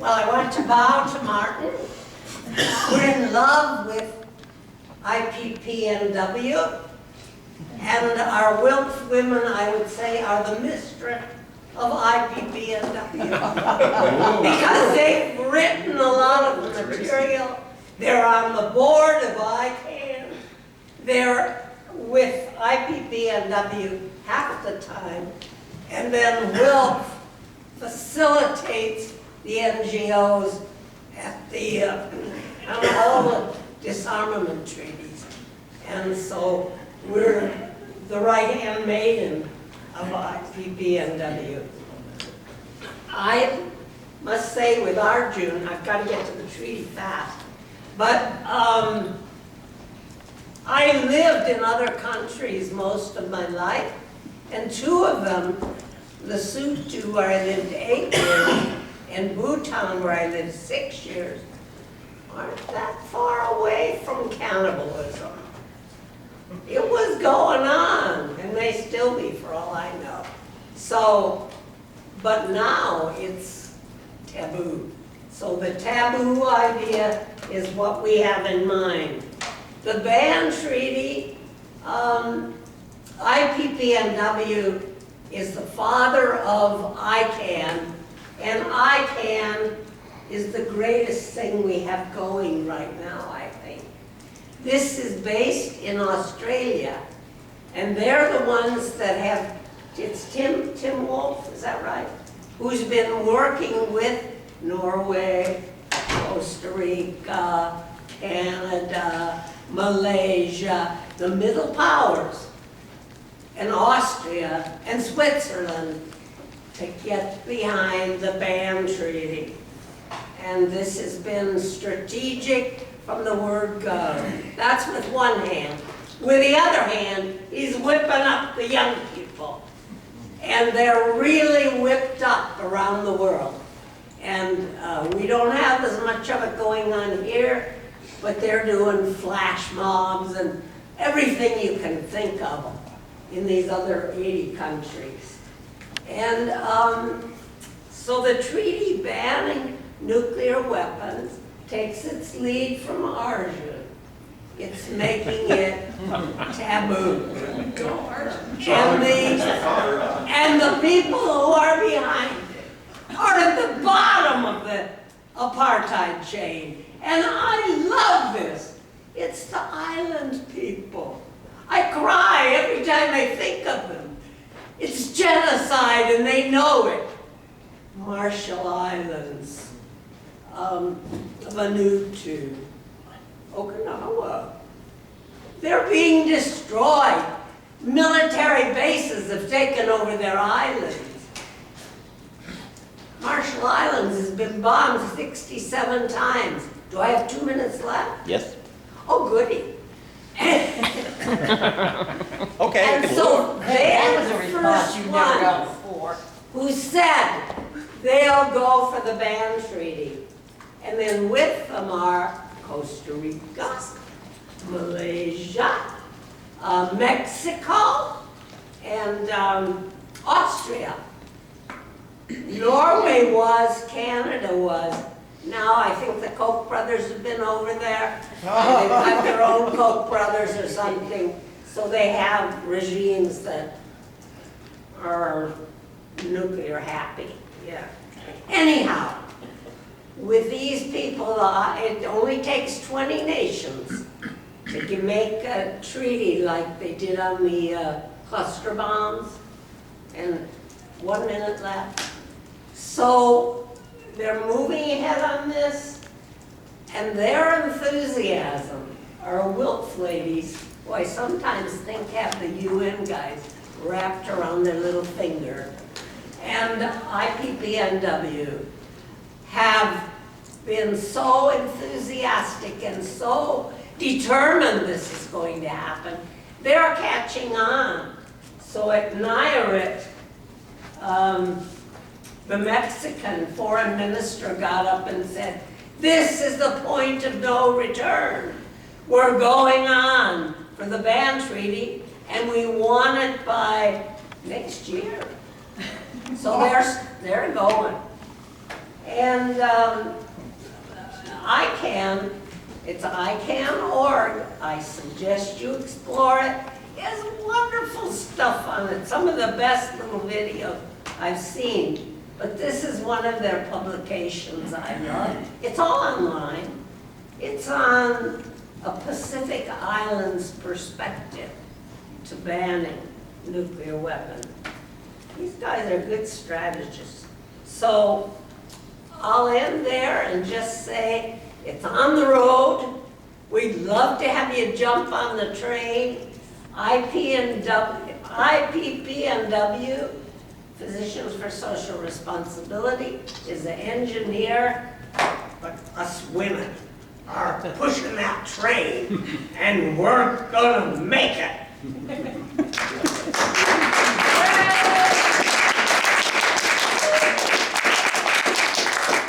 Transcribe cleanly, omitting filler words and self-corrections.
Well, I want to bow to Martin. We're in love with IPPNW, and our Wilkes women, I would say, are the mistress of IPPNW because they've written a lot of the material. They're on the board of ICANN. They're with IPPNW half the time, and then Wilkes facilitates the NGOs at the on all the disarmament treaties. And so we're the right-hand maiden of IPPNW. I must say with Arjun, I've got to get to the treaty fast, but I lived in other countries most of my life, and two of them, Lesotho, where I lived 8 years, and Bhutan, where I lived 6 years, aren't that far away from cannibalism. It was going on, and may still be for all I know. So, but now it's taboo. So the taboo idea is what we have in mind. The ban treaty, IPPNW is the father of ICANN, and ICANN is the greatest thing we have going right now, I think. This is based in Australia, and they're the ones that have, it's Tim Wolf, is that right? Who's been working with Norway, Costa Rica, Canada, Malaysia, the middle powers, and Austria and Switzerland to get behind the ban treaty. And this has been strategic from the word go. That's with one hand. With the other hand, he's whipping up the young people. And they're really whipped up around the world. And we don't have as much of it going on here, but they're doing flash mobs and everything you can think of in these other 80 countries. And so the treaty banning nuclear weapons takes its lead from Arjun. It's making it taboo. And the people who are behind it are at the bottom of the apartheid chain. And I love this. It's the island people. I cry every time I think of them. It's genocide and they know it. Marshall Islands, Vanuatu, Okinawa. They're being destroyed. Military bases have taken over their islands. Marshall Islands has been bombed 67 times. Do I have 2 minutes left? Yes. Oh, goody. Okay. And so they're That was a the response first you never got ones before. who said they'll go for the ban treaty. And then with them are Costa Rica, Malaysia, Mexico, and Austria. Norway was, Canada was. Now I think the Koch brothers have been over there. And they've got their own Koch brothers or something. So they have regimes that are nuclear happy. Yeah. Anyhow, with these people, it only takes 20 nations to make a treaty like they did on the cluster bombs. And 1 minute left. So they're moving ahead on this, and their enthusiasm are Wilkes ladies, who I sometimes think have the UN guys wrapped around their little finger, and IPPNW have been so enthusiastic and so determined this is going to happen. They're catching on. So at Nayarit, the Mexican foreign minister got up and said, this is the point of no return. We're going on for the ban treaty, and we want it by next year. So they're going. And ICANN, it's ICANN.org. I suggest you explore it. It has wonderful stuff on it, some of the best little videos I've seen. But this is one of their publications I love. It's all online. It's on a Pacific Islands perspective to banning nuclear weapons. These guys are good strategists. So I'll end there and just say it's on the road. We'd love to have you jump on the train. IPPNW, Physicians for Social Responsibility, is an engineer, but us women are pushing that train, and we're gonna make it.